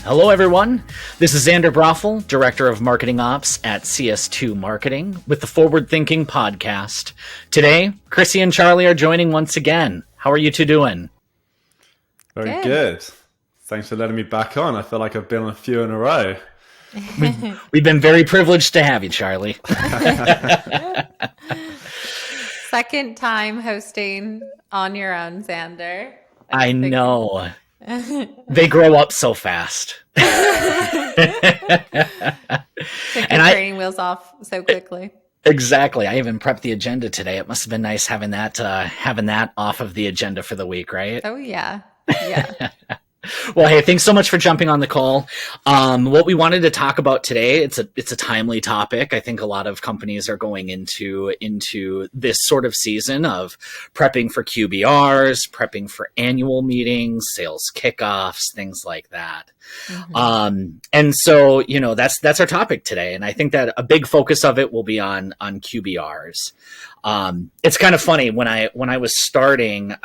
Hello, everyone. This is Xander Broffel, Director of Marketing Ops at CS2 Marketing with the Forward Thinking Podcast. Today, Crissy and Charlie are joining once again. How are you two doing? Very good. Thanks for letting me back on. I feel like I've been on a few in a row. We've been very privileged to have you, Charlie. Second time hosting on your own, Xander. I know. They grow up so fast. Took the training wheels off so quickly. Exactly. I even prepped the agenda today. It must have been nice having that off of the agenda for the week, right? Oh, yeah. Yeah. Well, hey, thanks so much for jumping on the call. What we wanted to talk about today, it's a timely topic. I think a lot of companies are going into this sort of season of prepping for QBRs, prepping for annual meetings, sales kickoffs, things like that. Mm-hmm. And so, that's our topic today. And I think that a big focus of it will be on QBRs. It's kind of funny when I was starting,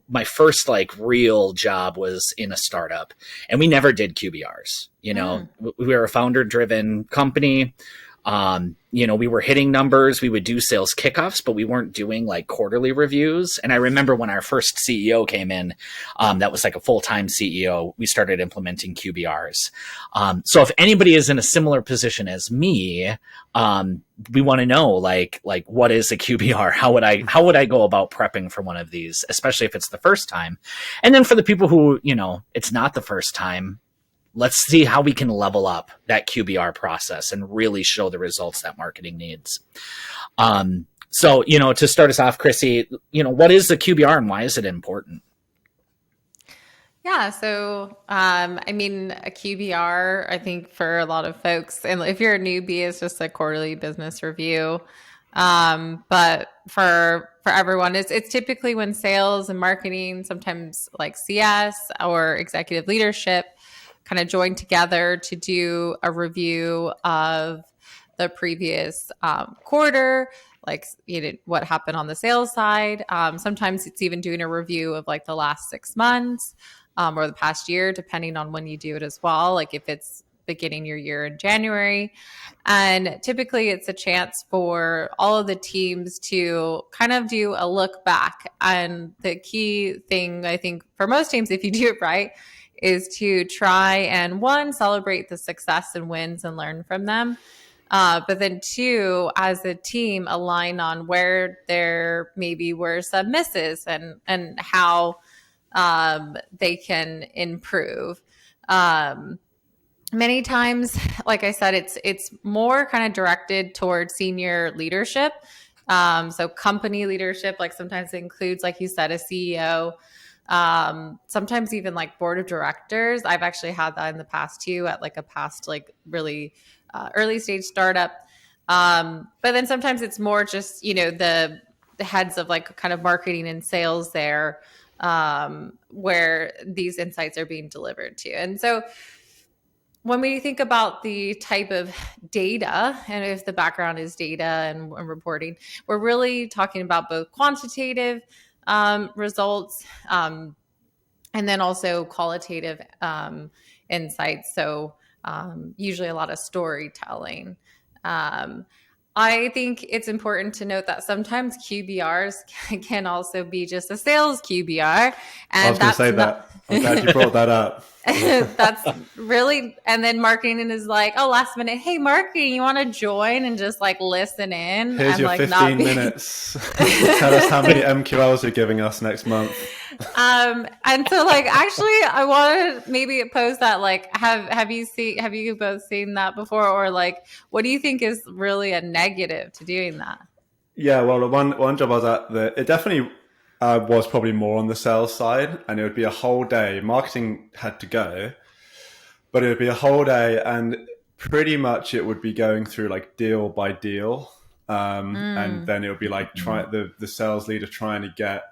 my first like real job was in a startup, and we never did QBRs. We were a founder driven company. We were hitting numbers. We would do sales kickoffs, but we weren't doing like quarterly reviews. And I remember when our first CEO came in, that was like a full-time CEO, we started implementing QBRs. So if anybody is in a similar position as me, we want to know like what is a QBR? How would I go about prepping for one of these, especially if it's the first time? And then for the people who, it's not the first time, let's see how we can level up that QBR process and really show the results that marketing needs. So, to start us off, Crissy, what is the QBR and why is it important? Yeah. So, a QBR, I think for a lot of folks, and if you're a newbie, it's just a quarterly business review. But for everyone, it's typically when sales and marketing, sometimes like CS or executive leadership, kind of join together to do a review of the previous quarter, like what happened on the sales side. Sometimes it's even doing a review of like the last 6 months or the past year, depending on when you do it as well. Like if it's beginning your year in January. And typically it's a chance for all of the teams to kind of do a look back. And the key thing, I think, for most teams, if you do it right, is to try and one, celebrate the success and wins and learn from them. But then two, as a team, align on where there maybe were some misses and how they can improve. Many times, like I said, it's more kind of directed towards senior leadership. So company leadership, like sometimes it includes, like you said, a CEO, sometimes even like board of directors. I've actually had that in the past too, at like a past like really early stage startup. But then sometimes it's more just, the heads of like kind of marketing and sales there, where these insights are being delivered to. And so when we think about the type of data, and if the background is data and reporting, we're really talking about both quantitative results, and then also qualitative insights. So usually a lot of storytelling. I think it's important to note that sometimes QBRs can also be just a sales QBR. And I was going to say that. I'm glad you brought that up. That's really, and then marketing is like, oh, last minute, hey, marketing, you want to join and just like listen in? Here's and your like 15 minutes. Tell us how many MQLs you're giving us next month. And so like, actually, I want to maybe pose that, like, have you both seen that before? Or like, what do you think is really a negative to doing that? Yeah, well, the one job I was at, it definitely was probably more on the sales side, and it would be a whole day. Marketing had to go, but it would be a whole day, and pretty much it would be going through like deal by deal, and then it would be like the sales leader trying to get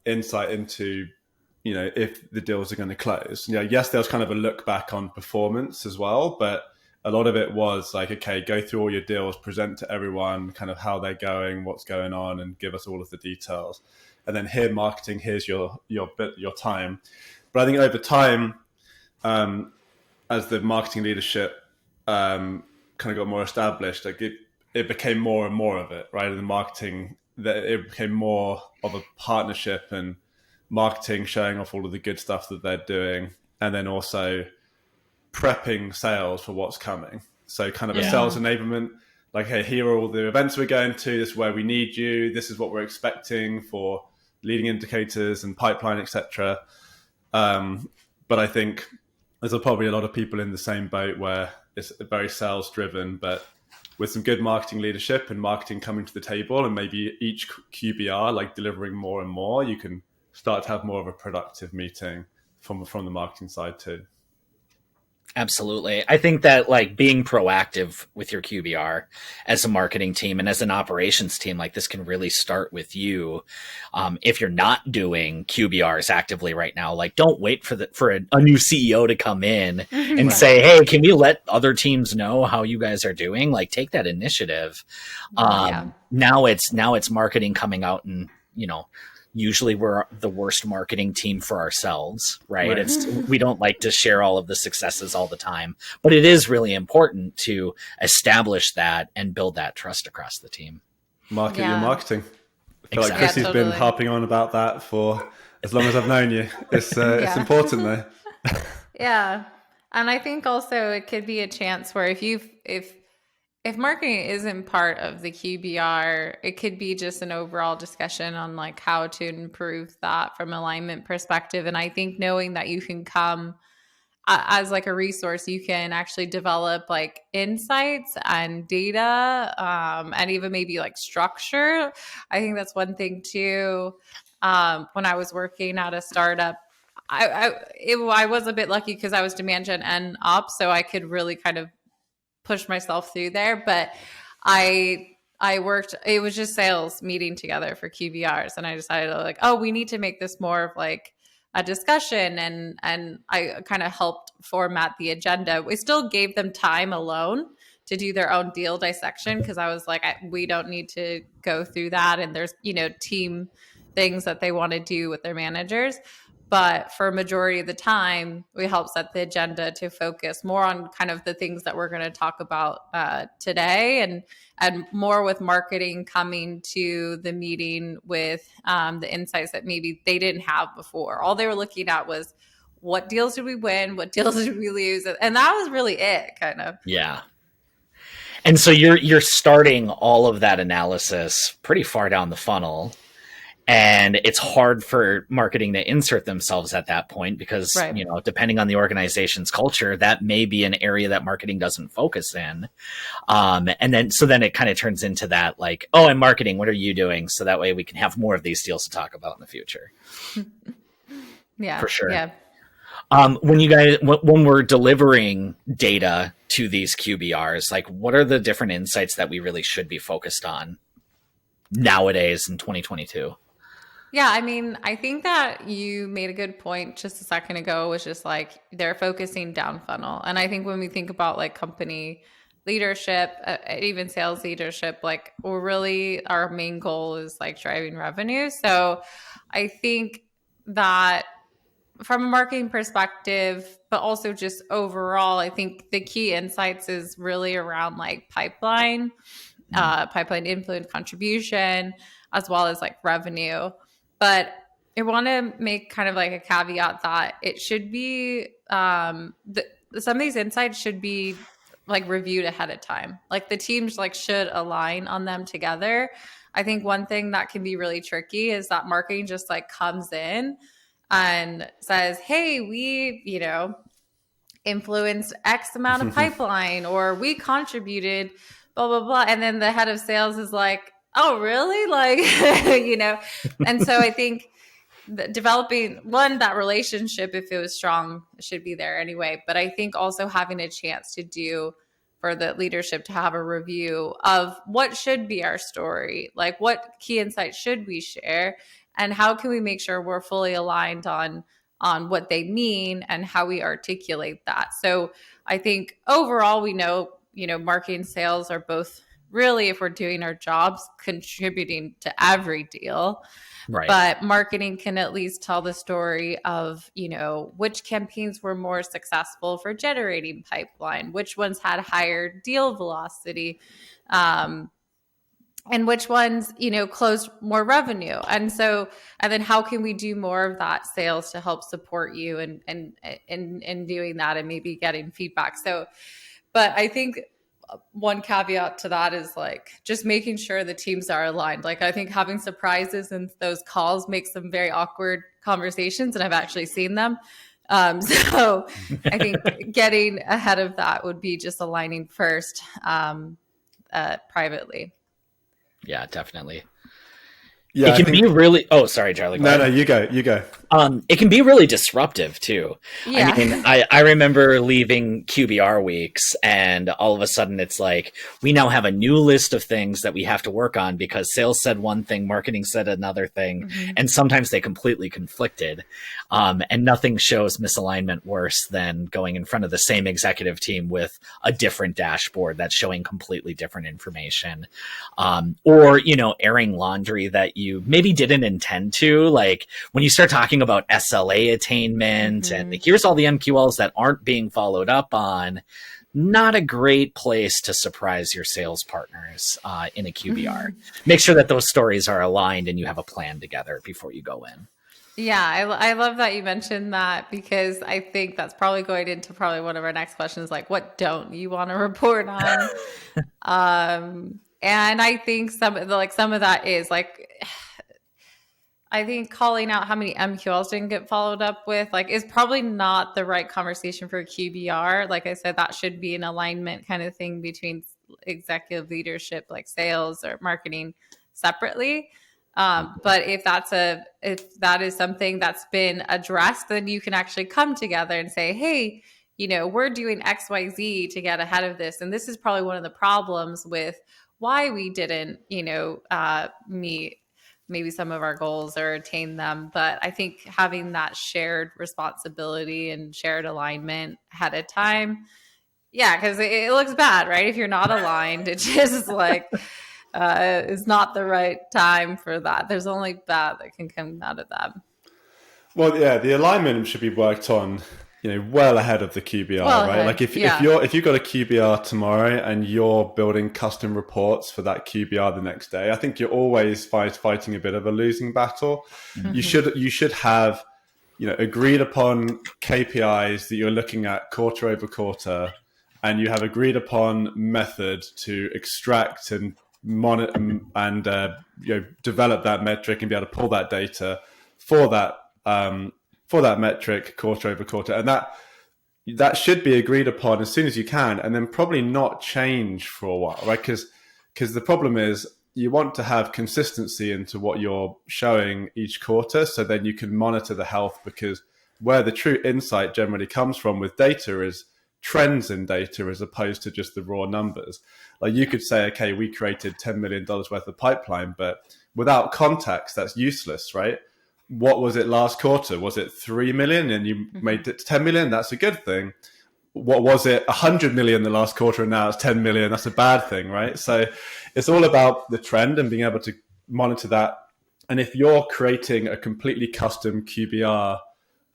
insight into, if the deals are going to close. Yes, there was kind of a look back on performance as well, but a lot of it was like, okay, go through all your deals, present to everyone kind of how they're going, what's going on, and give us all of the details. And then marketing, here's your time. But I think over time, as the marketing leadership kind of got more established, like it became more and more of it, right? And the marketing, that it became more of a partnership, and marketing showing off all of the good stuff that they're doing, and then also prepping sales for what's coming. So kind of a sales enablement, like, hey, here are all the events we're going to, this is where we need you, this is what we're expecting for leading indicators and pipeline, etc. But I think there's probably a lot of people in the same boat where it's very sales driven, but with some good marketing leadership and marketing coming to the table, and maybe each QBR like delivering more and more, you can start to have more of a productive meeting from the marketing side too. Absolutely. I think that like being proactive with your QBR as a marketing team and as an operations team, like this can really start with you. If you're not doing QBRs actively right now, like don't wait for a new CEO to come in and say, hey, can we let other teams know how you guys are doing? Like take that initiative. Now it's marketing coming out, and, you know, usually we're the worst marketing team for ourselves, right? We don't like to share all of the successes all the time, but it is really important to establish that and build that trust across the team. Market your marketing. I feel like Exactly. Chrissy's been harping on about that for as long as I've known you. It's important though. Yeah. And I think also it could be a chance where if marketing isn't part of the QBR, it could be just an overall discussion on like how to improve that from alignment perspective. And I think knowing that you can come as like a resource, you can actually develop like insights and data, and even maybe like structure. I think that's one thing too. When I was working at a startup, I was a bit lucky because I was demand gen and ops, so I could really kind of push myself through there. But I worked, it was just sales meeting together for QBRs, and I decided like, oh, we need to make this more of like a discussion, and I kind of helped format the agenda. We still gave them time alone to do their own deal dissection, because I was like, we don't need to go through that, and there's, you know, team things that they want to do with their managers. But for a majority of the time, we help set the agenda to focus more on kind of the things that we're going to talk about today, and more with marketing coming to the meeting with the insights that maybe they didn't have before. All they were looking at was, what deals did we win? What deals did we lose? And that was really it, kind of. Yeah. And so you're starting all of that analysis pretty far down the funnel. And it's hard for marketing to insert themselves at that point because, you know, depending on the organization's culture, that may be an area that marketing doesn't focus in. And then it kind of turns into that like, oh, I'm marketing, what are you doing? So that way we can have more of these deals to talk about in the future. Yeah, for sure. Yeah. When we're delivering data to these QBRs, like what are the different insights that we really should be focused on nowadays in 2022? Yeah, I mean, I think that you made a good point just a second ago, was just like they're focusing down funnel. And I think when we think about like company leadership, even sales leadership, like we're really, our main goal is like driving revenue. So I think that from a marketing perspective, but also just overall, I think the key insights is really around like pipeline influence contribution, as well as like revenue. But I want to make kind of like a caveat that it should be, some of these insights should be like reviewed ahead of time. Like the teams like should align on them together. I think one thing that can be really tricky is that marketing just like comes in and says, hey, we, you know, influenced X amount of pipeline, or we contributed blah, blah, blah. And then the head of sales is like, oh, really? Like, you know? And so I think developing that relationship, if it was strong, should be there anyway. But I think also having a chance for the leadership to have a review of what should be our story, like what key insights should we share, and how can we make sure we're fully aligned on what they mean and how we articulate that. So I think overall, we know, you know, marketing and sales are both really, if we're doing our jobs, contributing to every deal. Right. But marketing can at least tell the story of, which campaigns were more successful for generating pipeline, which ones had higher deal velocity, and which ones, closed more revenue. And then how can we do more of that sales to help support you and doing that and maybe getting feedback. But I think one caveat to that is like just making sure the teams are aligned. Like I think having surprises in those calls makes some very awkward conversations, and I've actually seen them. So I think getting ahead of that would be just aligning first privately. Yeah, definitely. Yeah, it can be really. Oh, sorry, Charlie. No, you go. It can be really disruptive too. Yeah. I mean, I remember leaving QBR weeks, and all of a sudden it's like we now have a new list of things that we have to work on because sales said one thing, marketing said another thing, and sometimes they completely conflicted. And nothing shows misalignment worse than going in front of the same executive team with a different dashboard that's showing completely different information, or airing laundry that you maybe didn't intend to. Like when you start talking about SLA attainment and here's all the MQLs that aren't being followed up on, not a great place to surprise your sales partners in a QBR. Make sure that those stories are aligned and you have a plan together before you go in. Yeah, I love that you mentioned that, because I think that's probably going into one of our next questions, like what don't you want to report on? And I think some of that is like, I think calling out how many MQLs didn't get followed up with, like, is probably not the right conversation for a QBR. Like I said, that should be an alignment kind of thing between executive leadership, like sales or marketing separately. But if that is something that's been addressed, then you can actually come together and say, hey, we're doing XYZ to get ahead of this. And this is probably one of the problems with why we didn't, meet maybe some of our goals or attain them. But I think having that shared responsibility and shared alignment ahead of time, because it looks bad, right? If you're not aligned, it just like is not the right time for that. There's only bad that can come out of that. Well, yeah, the alignment should be worked on, well ahead of the QBR, right? Like if you've got a QBR tomorrow and you're building custom reports for that QBR the next day, I think you're always fighting a bit of a losing battle. You should have, agreed upon KPIs that you're looking at quarter over quarter, and you have agreed upon method to extract and monitor and develop that metric and be able to pull that data for that metric quarter over quarter, and that should be agreed upon as soon as you can, and then probably not change for a while, right? Because the problem is you want to have consistency into what you're showing each quarter, so then you can monitor the health, because where the true insight generally comes from with data is trends in data as opposed to just the raw numbers. Like you could say, okay, we created $10 million worth of pipeline, but without context, that's useless, right? What was it last quarter? Was it 3 million and you made it 10 million? That's a good thing. What was it? 100 million the last quarter and now it's 10 million. That's a bad thing, right? So it's all about the trend and being able to monitor that. And if you're creating a completely custom QBR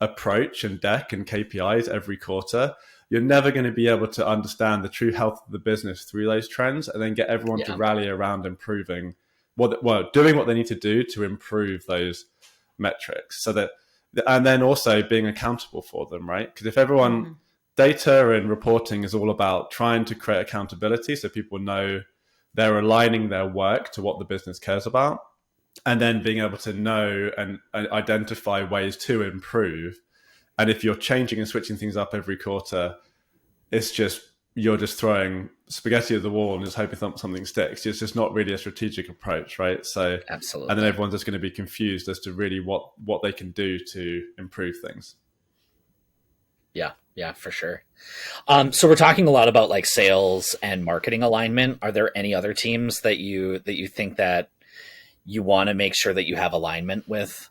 approach and deck and KPIs every quarter, you're never going to be able to understand the true health of the business through those trends and then get everyone to rally around improving doing what they need to do to improve those metrics, so that, and then also being accountable for them, right? Because if everyone data and reporting is all about trying to create accountability, so people know they're aligning their work to what the business cares about, and then being able to know and identify ways to improve. And if you're changing and switching things up every quarter, you're just throwing spaghetti at the wall and just hoping something sticks. It's just not really a strategic approach, right? So absolutely. And then everyone's just going to be confused as to really what they can do to improve things. Yeah, for sure. So we're talking a lot about like sales and marketing alignment. Are there any other teams that you think that you want to make sure that you have alignment with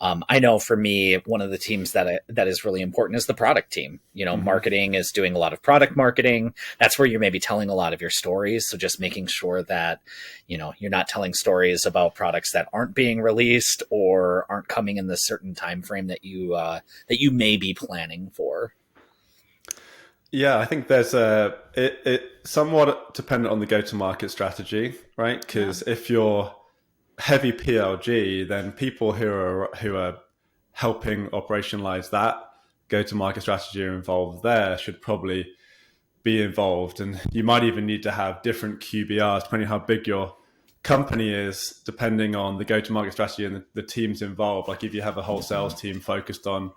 I know for me, one of the teams that is really important is the product team. Marketing is doing a lot of product marketing. That's where you're maybe telling a lot of your stories. So just making sure that, you're not telling stories about products that aren't being released or aren't coming in the certain time frame that you may be planning for. Yeah, I think there's it somewhat dependent on the go-to-market strategy, right? Because if you're heavy PLG, then people who are helping operationalize that go-to-market strategy or involved there should probably be involved. And you might even need to have different QBRs, depending on how big your company is, depending on the go-to-market strategy and the teams involved. Like if you have a whole sales team focused on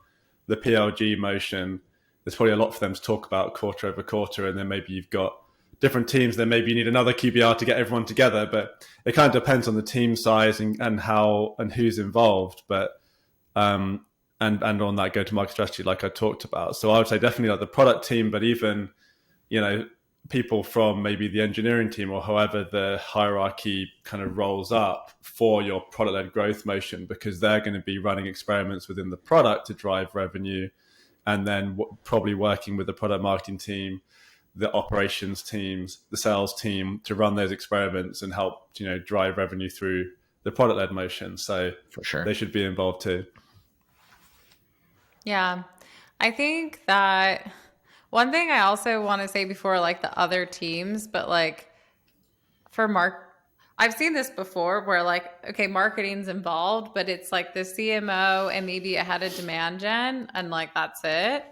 the PLG motion, there's probably a lot for them to talk about quarter over quarter. And then maybe you've got different teams, then maybe you need another QBR to get everyone together. But it kind of depends on the team size and how and who's involved. But and on that go-to-market strategy, like I talked about. So I would say definitely like the product team, but even, people from maybe the engineering team or however the hierarchy kind of rolls up for your product-led growth motion, because they're going to be running experiments within the product to drive revenue. And then probably working with the product marketing team, the operations teams, the sales team to run those experiments and help, drive revenue through the product-led motion. So for sure, they should be involved too. Yeah. I think that one thing I also want to say before like the other teams, but like for I've seen this before where like, okay, marketing's involved, but it's like the CMO and maybe a head of demand gen and like, that's it.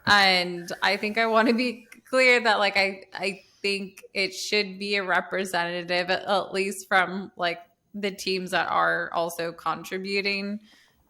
And I think I want to be clear that like, I think it should be a representative, at least from like the teams that are also contributing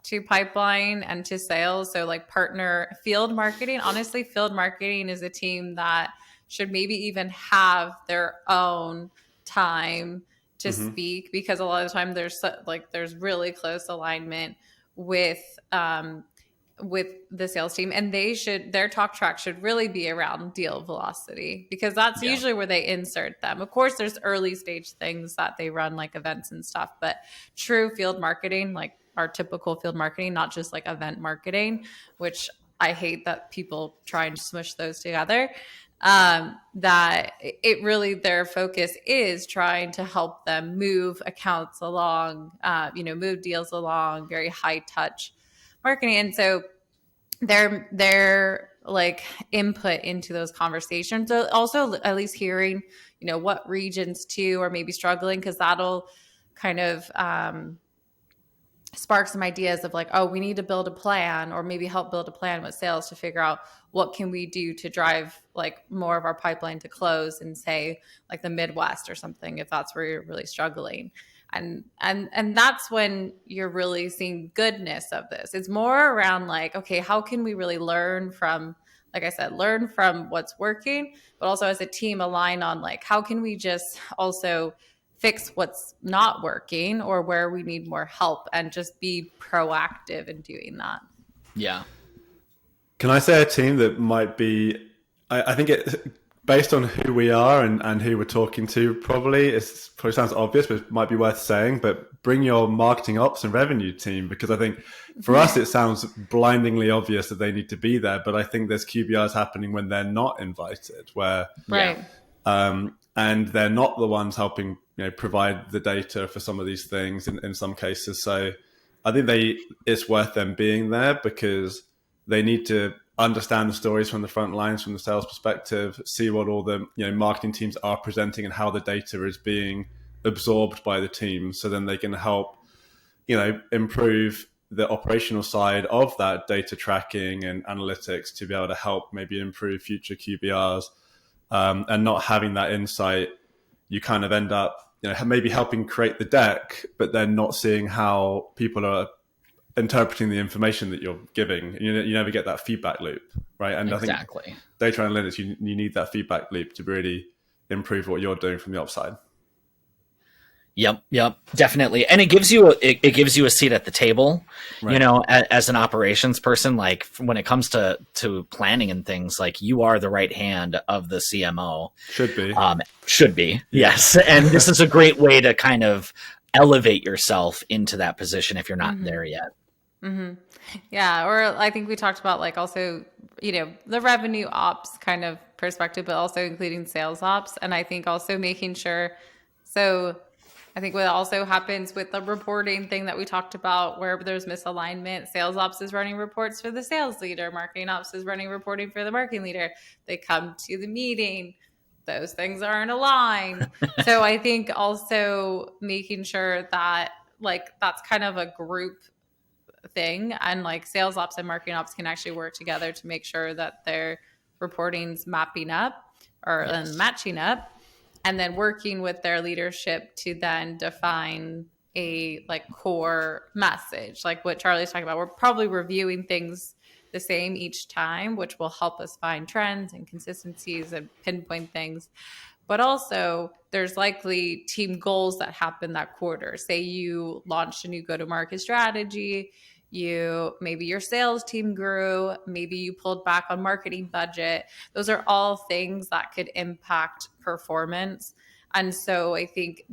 to pipeline and to sales. So like partner field marketing, honestly, field marketing is a team that should maybe even have their own time to speak, because a lot of the time there's really close alignment with the sales team, and their talk track should really be around deal velocity, because that's usually where they insert them. Of course, there's early stage things that they run like events and stuff, but true field marketing, like our typical field marketing, not just like event marketing, which I hate that people try and smush those together. That it really, their focus is trying to help them move accounts along, move deals along, very high touch marketing. And so their like input into those conversations, so also at least hearing, what regions too are maybe struggling, because that'll kind of spark some ideas of like, oh, we need to build a plan, or maybe help build a plan with sales to figure out what can we do to drive like more of our pipeline to close in, say, like the Midwest or something, if that's where you're really struggling. And that's when you're really seeing goodness of this. It's more around like, okay, how can we really learn from, like I said, learn from what's working, but also as a team align on like, how can we just also fix what's not working or where we need more help, and just be proactive in doing that. Yeah. Can I say a team that might be, I think it, based on who we are and who we're talking to, probably sounds obvious, but it might be worth saying, but bring your marketing ops and revenue team, because I think for us, it sounds blindingly obvious that they need to be there, but I think there's QBRs happening when they're not invited, where, right. And they're not the ones helping, provide the data for some of these things in some cases. So I think it's worth them being there, because they need to understand the stories from the front lines, from the sales perspective, see what all the marketing teams are presenting and how the data is being absorbed by the team. So then they can help, improve the operational side of that data tracking and analytics to be able to help maybe improve future QBRs. And not having that insight, you kind of end up, maybe helping create the deck, but then not seeing how people are interpreting the information that you're giving. You never get that feedback loop, right? And exactly. I think data analytics, you need that feedback loop to really improve what you're doing from the ops side. Yep, definitely. And it gives you a seat at the table, right. As an operations person, like when it comes to planning and things, like you are the right hand of the CMO. Should be. Yes. And this is a great way to kind of elevate yourself into that position if you're not there yet. Mm-hmm. Yeah. Or I think we talked about like also, the revenue ops kind of perspective, but also including sales ops. And I think also making sure, so I think what also happens with the reporting thing that we talked about, where there's misalignment, sales ops is running reports for the sales leader, marketing ops is running reporting for the marketing leader. They come to the meeting, those things aren't aligned. So I think also making sure that like that's kind of a group thing, and like sales ops and marketing ops can actually work together to make sure that their reporting's mapping up or matching up, and then working with their leadership to then define a like core message, like what Charlie's talking about. We're probably reviewing things the same each time, which will help us find trends and consistencies and pinpoint things. But also, there's likely team goals that happen that quarter. Say you launched a new go-to-market strategy, maybe your sales team grew, maybe you pulled back on marketing budget. Those are all things that could impact performance. And so I think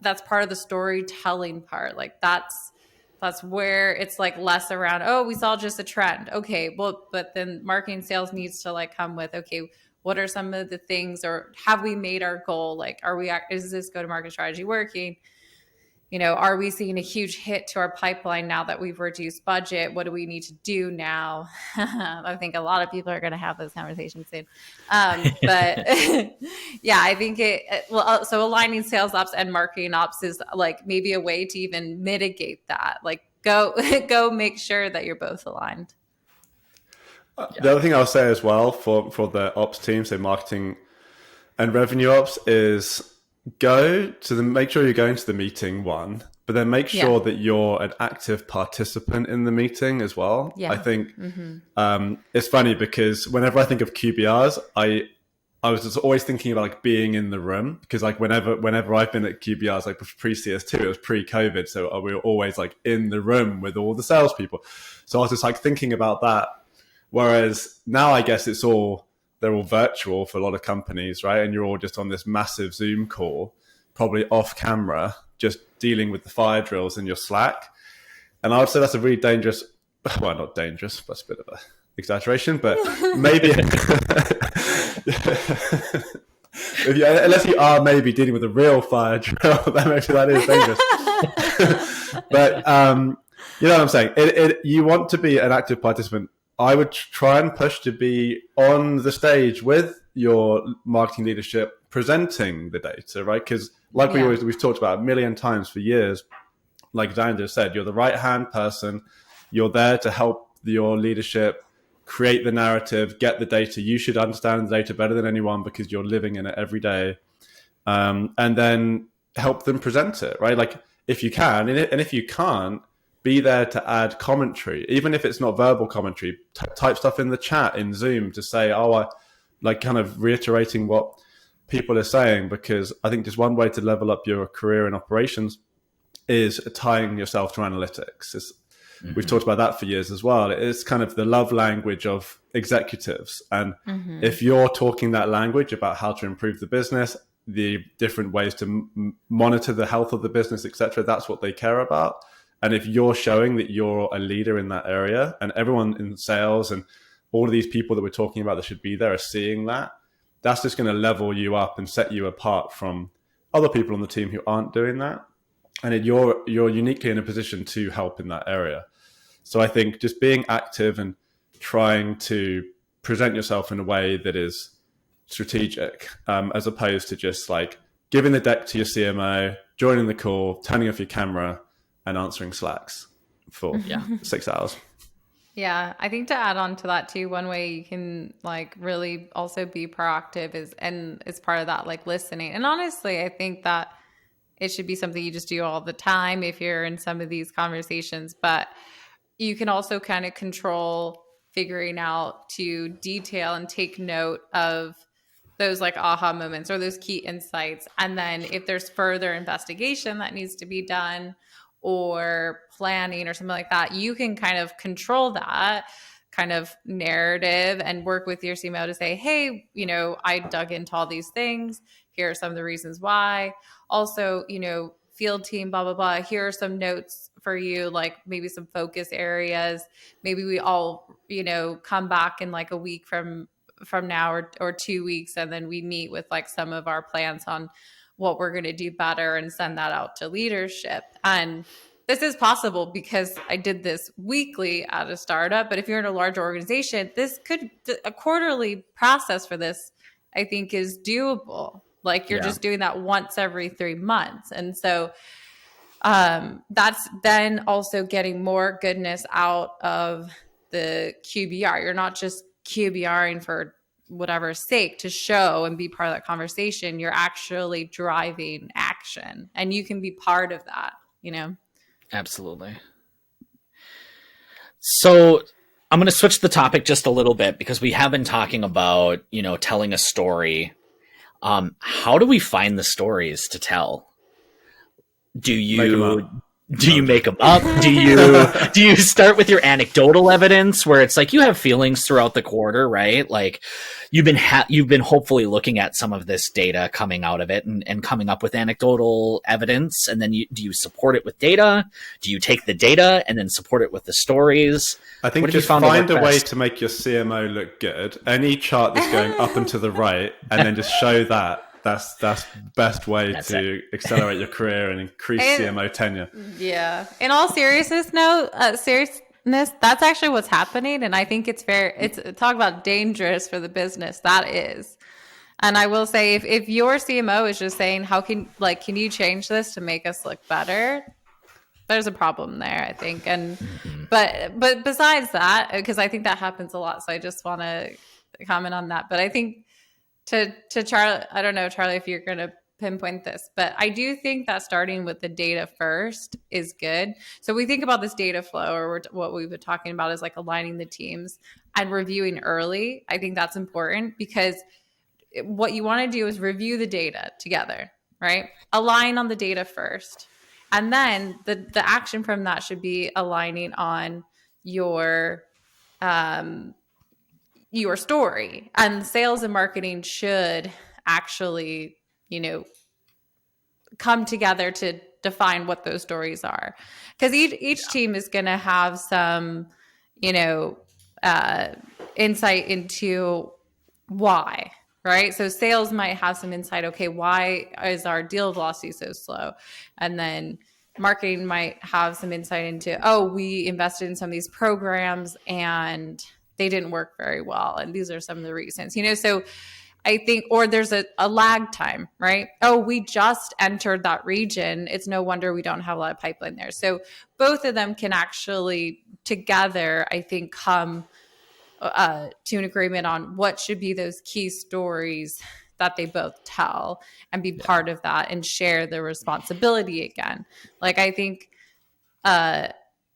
that's part of the storytelling part. Like that's where it's like less around, oh, we saw just a trend. Okay, well, but then marketing sales needs to like come with, okay, what are some of the things, or have we made our goal? Like, is this go-to-market strategy working? Are we seeing a huge hit to our pipeline now that we've reduced budget? What do we need to do now? I think a lot of people are going to have those conversations soon. But yeah, I think so aligning sales ops and marketing ops is like maybe a way to even mitigate that. Like go make sure that you're both aligned. The other thing I'll say as well for the ops team, so marketing and revenue ops, is make sure you're going to the meeting, one, but then make sure that you're an active participant in the meeting as well. I think it's funny because whenever I think of QBRs, I was just always thinking about like being in the room, because like whenever I've been at QBRs, like pre-CS2, it was pre-COVID, so we were always like in the room with all the salespeople. So I was just like thinking about that. Whereas now I guess they're all virtual for a lot of companies, right? And you're all just on this massive Zoom call, probably off camera, just dealing with the fire drills in your Slack. And I would say that's a really dangerous, well, not dangerous, that's a bit of an exaggeration, but maybe, unless you are maybe dealing with a real fire drill, then maybe that is dangerous. But you know what I'm saying? You want to be an active participant. I would try and push to be on the stage with your marketing leadership presenting the data, right? Because like we've talked about a million times for years, like Xander said, you're the right-hand person. You're there to help your leadership create the narrative, get the data. You should understand the data better than anyone because you're living in it every day. And then help them present it, right? Like if you can, and if you can't, be there to add commentary, even if it's not verbal commentary. Type stuff in the chat in Zoom to say, like kind of reiterating what people are saying, because I think just one way to level up your career in operations is tying yourself to analytics. We've talked about that for years as well. It's kind of the love language of executives. And if you're talking that language about how to improve the business, the different ways to monitor the health of the business, etc., that's what they care about. And if you're showing that you're a leader in that area, and everyone in sales and all of these people that we're talking about that should be there are seeing that, that's just going to level you up and set you apart from other people on the team who aren't doing that. And you're uniquely in a position to help in that area. So I think just being active and trying to present yourself in a way that is strategic, as opposed to just like giving the deck to your CMO, joining the call, turning off your camera, and answering Slacks for 6 hours. Yeah, I think to add on to that too, one way you can like really also be proactive is part of that, like listening. And honestly, I think that it should be something you just do all the time if you're in some of these conversations, but you can also kind of control figuring out to detail and take note of those like aha moments or those key insights. And then if there's further investigation that needs to be done or planning or something like that, you can kind of control that kind of narrative and work with your CMO to say, hey, I dug into all these things. Here are some of the reasons why. Also, field team, blah, blah, blah. Here are some notes for you, like maybe some focus areas. Maybe we all, come back in like a week from now or 2 weeks, and then we meet with like some of our plans on what we're going to do better and send that out to leadership. And this is possible because I did this weekly at a startup, but if you're in a large organization, a quarterly process for this, I think, is doable. Like you're just doing that once every 3 months. And so that's then also getting more goodness out of the QBR. You're not just QBRing for whatever sake to show and be part of that conversation. You're actually driving action, and you can be part of that, Absolutely. So I'm going to switch the topic just a little bit because we have been talking about, telling a story. How do we find the stories to tell? Do you make them up? Do you start with your anecdotal evidence where it's like you have feelings throughout the quarter, right? Like you've been hopefully looking at some of this data coming out of it and coming up with anecdotal evidence. And then do you support it with data? Do you take the data and then support it with the stories? I think just find a way to make your CMO look good. Any chart that's going up and to the right, and then just show that. That's the best way to accelerate your career and increase CMO tenure. Yeah. In all seriousness, that's actually what's happening. And I think it's fair. Talk about dangerous for the business. That is. And I will say, if your CMO is just saying, can you change this to make us look better? There's a problem there, I think. And, but besides that, because I think that happens a lot. So I just want to comment on that. But I think, to Charlie, I don't know, Charlie, if you're going to pinpoint this, but I do think that starting with the data first is good. So we think about this data flow, or what we've been talking about is like aligning the teams and reviewing early. I think that's important because what you want to do is review the data together, right? Align on the data first. And then the action from that should be aligning on your story, and sales and marketing should actually, come together to define what those stories are. Because each team is going to have some, insight into why, right? So sales might have some insight. Okay, why is our deal velocity so slow? And then marketing might have some insight into, we invested in some of these programs and they didn't work very well, and these are some of the reasons, so I think, or there's a lag time, right? We just entered that region. It's no wonder we don't have a lot of pipeline there. So both of them can actually together, I think, come to an agreement on what should be those key stories that they both tell, and be part of that and share the responsibility again. Like, I think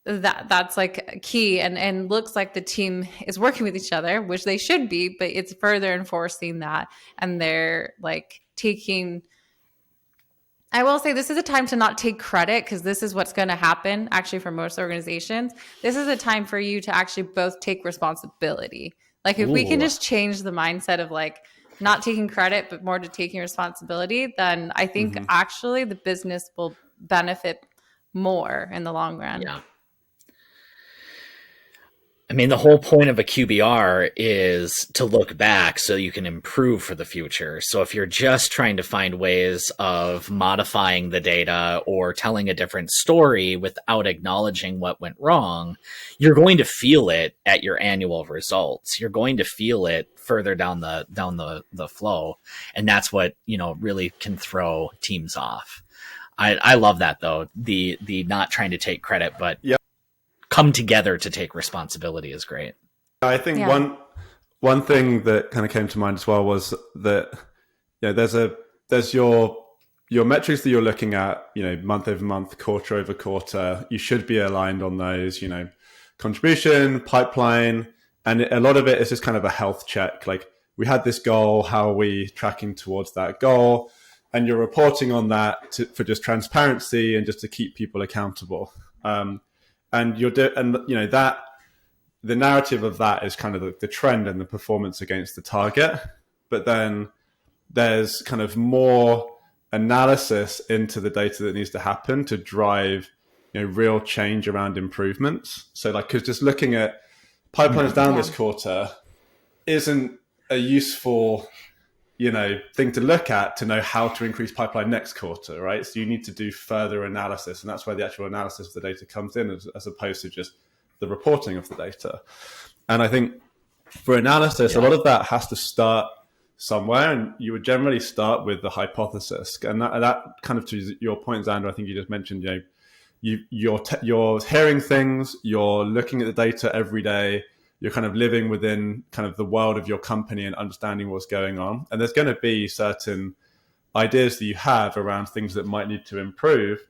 that's like key, and looks like the team is working with each other, which they should be, but it's further enforcing that. And they're like I will say this is a time to not take credit, because this is what's going to happen actually for most organizations. This is a time for you to actually both take responsibility. Like if we can just change the mindset of like not taking credit, but more to taking responsibility, then I think actually the business will benefit more in the long run. Yeah. I mean, the whole point of a QBR is to look back so you can improve for the future. So if you're just trying to find ways of modifying the data or telling a different story without acknowledging what went wrong, you're going to feel it at your annual results. You're going to feel it further down the flow. And that's what, really can throw teams off. I love that though. The not trying to take credit, but come together to take responsibility is great. I think one thing that kind of came to mind as well was that there's your metrics that you're looking at, month over month, quarter over quarter. You should be aligned on those, contribution, pipeline, and a lot of it is just kind of a health check. Like, we had this goal, how are we tracking towards that goal? And you're reporting on that for just transparency and just to keep people accountable. And that the narrative of that is kind of the trend and the performance against the target. But then there's kind of more analysis into the data that needs to happen to drive, real change around improvements. So like, because just looking at pipelines down this quarter isn't a useful, thing to look at to know how to increase pipeline next quarter, right? So you need to do further analysis, and that's where the actual analysis of the data comes in, as opposed to just the reporting of the data. And I think for analysis, a lot of that has to start somewhere, and you would generally start with the hypothesis. And that kind of, to your point, Xander, I think you just mentioned, you're hearing things, you're looking at the data every day, you're kind of living within kind of the world of your company and understanding what's going on. And there's going to be certain ideas that you have around things that might need to improve.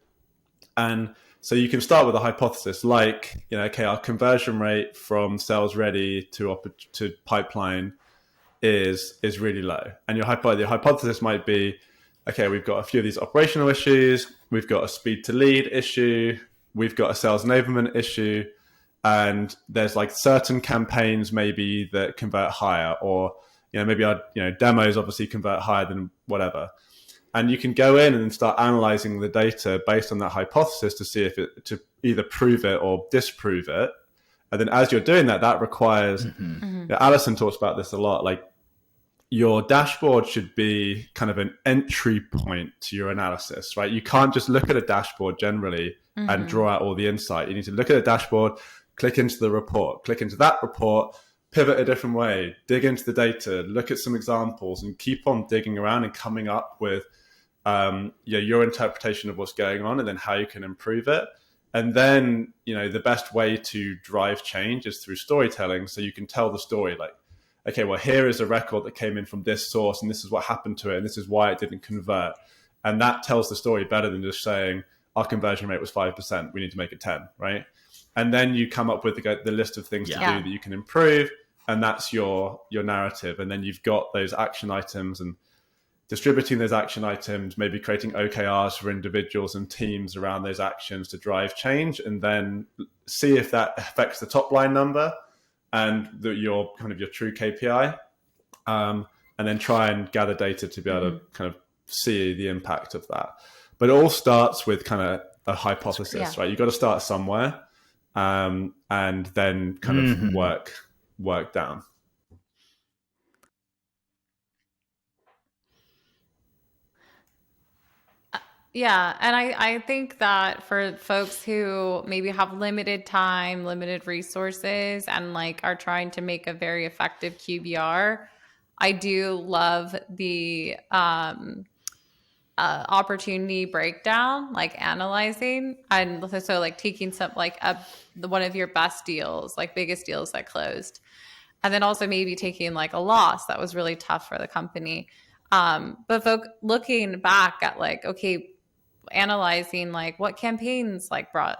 And so you can start with a hypothesis like, okay, our conversion rate from sales ready to pipeline is really low. And your hypothesis might be, okay, we've got a few of these operational issues, we've got a speed to lead issue, we've got a sales enablement issue, and there's like certain campaigns maybe that convert higher, or maybe our demos obviously convert higher than whatever. And you can go in and start analyzing the data based on that hypothesis to see to either prove it or disprove it. And then as you're doing that, that requires, Alison talks about this a lot, like your dashboard should be kind of an entry point to your analysis, right? You can't just look at a dashboard generally and draw out all the insight. You need to look at a dashboard, click into the report, click into that report, pivot a different way, dig into the data, look at some examples, and keep on digging around and coming up with your interpretation of what's going on, and then how you can improve it. And then, the best way to drive change is through storytelling. So you can tell the story like, okay, well, here is a record that came in from this source, and this is what happened to it, and this is why it didn't convert. And that tells the story better than just saying our conversion rate was 5%, we need to make it 10, right? And then you come up with the list of things to do that you can improve, and that's your narrative. And then you've got those action items, and distributing those action items, maybe creating OKRs for individuals and teams around those actions to drive change, and then see if that affects the top line number and your true KPI, and then try and gather data to be able to kind of see the impact of that. But it all starts with kind of a hypothesis, right? You've got to start somewhere, and then kind of work down. Yeah, and I think that for folks who maybe have limited time, limited resources, and like are trying to make a very effective QBR, I do love the opportunity breakdown, like analyzing, and so like taking some like one of your best deals, like biggest deals that closed, and then also maybe taking like a loss that was really tough for the company. But looking back at like, okay, analyzing like what campaigns like brought,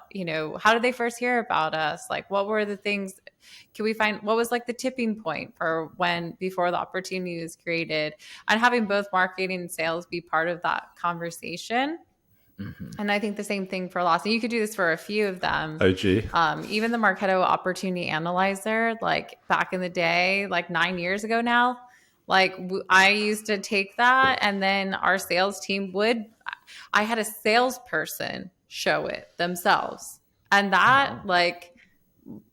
how did they first hear about us? Like what were the things, can we find what was like the tipping point for before the opportunity was created, and having both marketing and sales be part of that conversation. And I think the same thing for loss. And you could do this for a few of them. Even the Marketo Opportunity Analyzer, like back in the day, like 9 years ago now, like I used to take that, and then our sales team I had a salesperson show it themselves. And that like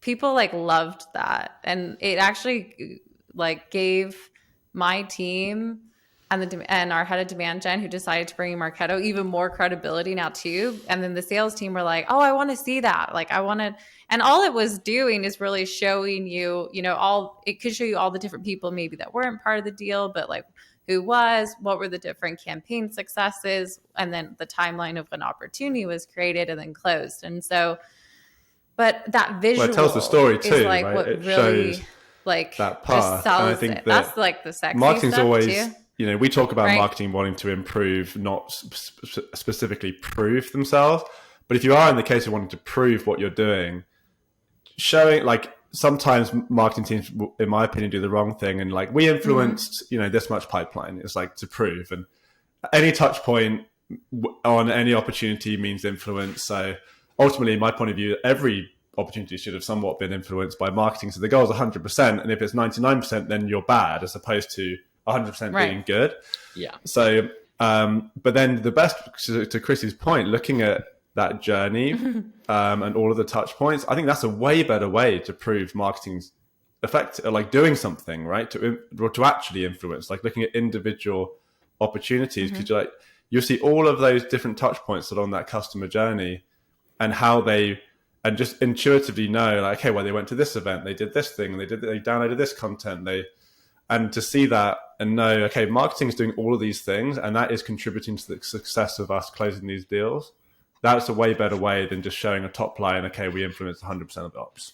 people like loved that. And it actually like gave my team and our head of demand gen, who decided to bring in Marketo, even more credibility now too. And then the sales team were like, oh, I want to see that. Like I want to, and all it was doing is really showing you, it could show you all the different people maybe that weren't part of the deal, but like what were the different campaign successes, and then the timeline of when opportunity was created and then closed. And so, but that visual it tells the story too, is like right? what it really shows like that path. sells and I think it. That's like the sexy marketing's stuff always, too. We talk about Right. marketing wanting to improve, not specifically prove themselves. But if you are in the case of wanting to prove what you're doing, showing like, sometimes marketing teams, in my opinion, do the wrong thing. And like, we influenced, this much pipeline. It's like to prove. And any touch point on any opportunity means influence. So ultimately, my point of view, every opportunity should have somewhat been influenced by marketing. So the goal is 100%. And if it's 99%, then you're bad, as opposed to 100% being good. Yeah. So But then the best, to Chrissy's point, looking at that journey and all of the touch points, I think that's a way better way to prove marketing's effect, like doing something, right? To actually influence, like looking at individual opportunities, because you'll see all of those different touch points that are on that customer journey and how they, and just intuitively know, like, okay, well, they went to this event, they did this thing, they downloaded this content, and to see that and know, okay, marketing is doing all of these things and that is contributing to the success of us closing these deals. That's a way better way than just showing a top line, okay, we influence 100% of the ops.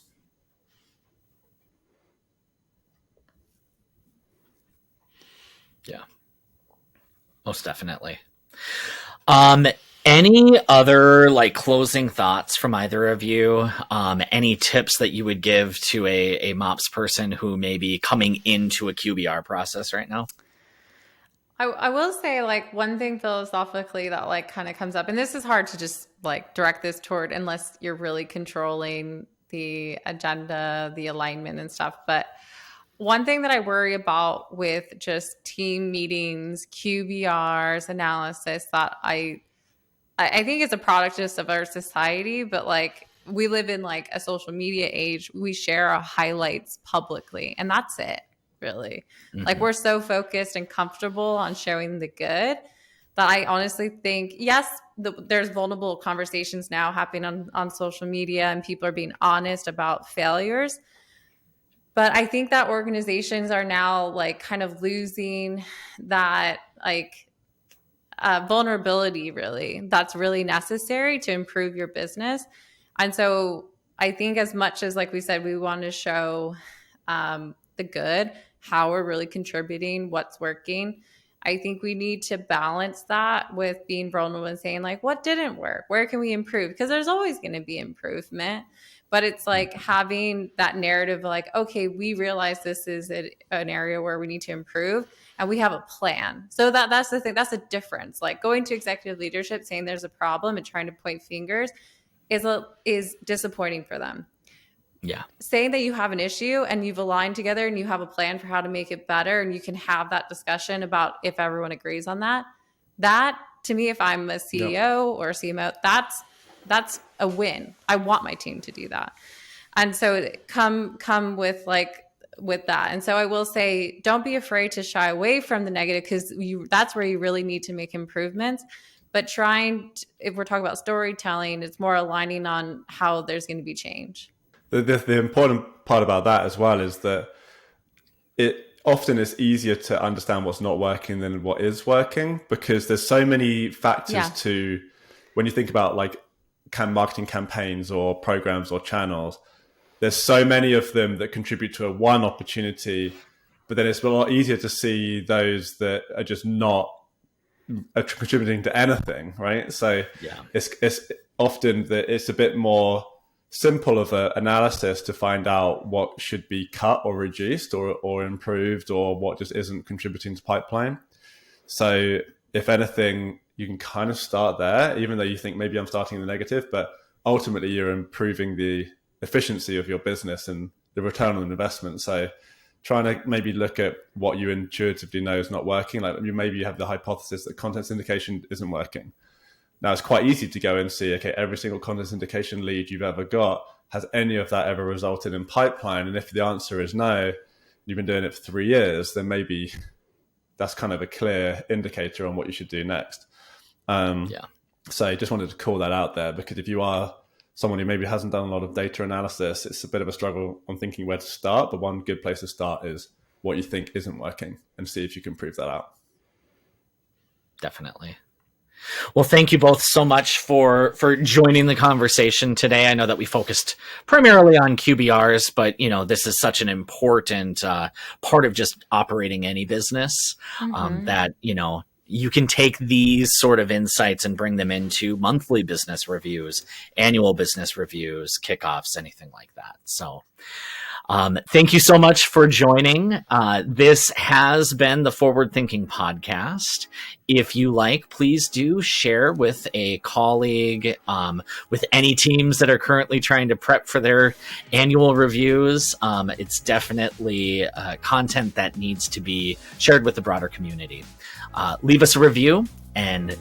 Yeah, most definitely. Any other like closing thoughts from either of you? Any tips that you would give to a MOPS person who may be coming into a QBR process right now? I will say, like, one thing philosophically that like kind of comes up, and this is hard to just like direct this toward unless you're really controlling the agenda, the alignment and stuff. But one thing that I worry about with just team meetings, QBRs, analysis, that I think it's a product just of our society, but like we live in like a social media age. We share our highlights publicly and that's it, really. Like we're so focused and comfortable on showing the good that I honestly think, yes, there's vulnerable conversations now happening on social media and people are being honest about failures. But I think that organizations are now like kind of losing that like vulnerability, really, that's really necessary to improve your business. And so I think as much as, like we said, we want to show the good, how we're really contributing, what's working, I think we need to balance that with being vulnerable and saying, like, what didn't work? Where can we improve? Because there's always going to be improvement. But it's like having that narrative like, okay, we realize this is an area where we need to improve and we have a plan. So that's the thing. That's a difference. Like going to executive leadership saying there's a problem and trying to point fingers is disappointing for them. Yeah. Saying that you have an issue and you've aligned together and you have a plan for how to make it better and you can have that discussion about if everyone agrees on that to me, if I'm a CEO or a CMO, that's a win. I want my team to do that. And so come with that. And so I will say, don't be afraid to shy away from the negative because that's where you really need to make improvements. But if we're talking about storytelling, it's more aligning on how there's going to be change. The important part about that as well is that it often is easier to understand what's not working than what is working because there's so many factors to when you think about like marketing campaigns or programs or channels. There's so many of them that contribute to one opportunity, but then it's a lot easier to see those that are just not contributing to anything, right? So it's often that it's a bit more simple of an analysis to find out what should be cut or reduced or improved or what just isn't contributing to pipeline. So if anything, you can kind of start there, even though you think maybe I'm starting in the negative, but ultimately you're improving the efficiency of your business and the return on investment. So trying to maybe look at what you intuitively know is not working. Like maybe you have the hypothesis that content syndication isn't working. Now it's quite easy to go and see, okay, every single content syndication lead you've ever got, has any of that ever resulted in pipeline? And if the answer is no, you've been doing it for 3 years, then maybe that's kind of a clear indicator on what you should do next. So just wanted to call that out there because if you are someone who maybe hasn't done a lot of data analysis, it's a bit of a struggle on thinking where to start. But one good place to start is what you think isn't working and see if you can prove that out. Definitely. Well, thank you both so much for joining the conversation today. I know that we focused primarily on QBRs, but this is such an important part of just operating any business that you can take these sort of insights and bring them into monthly business reviews, annual business reviews, kickoffs, anything like that. So Thank you so much for joining. This has been the Forward Thinking Podcast. If you like, please do share with a colleague, with any teams that are currently trying to prep for their annual reviews. It's definitely content that needs to be shared with the broader community. Leave us a review, and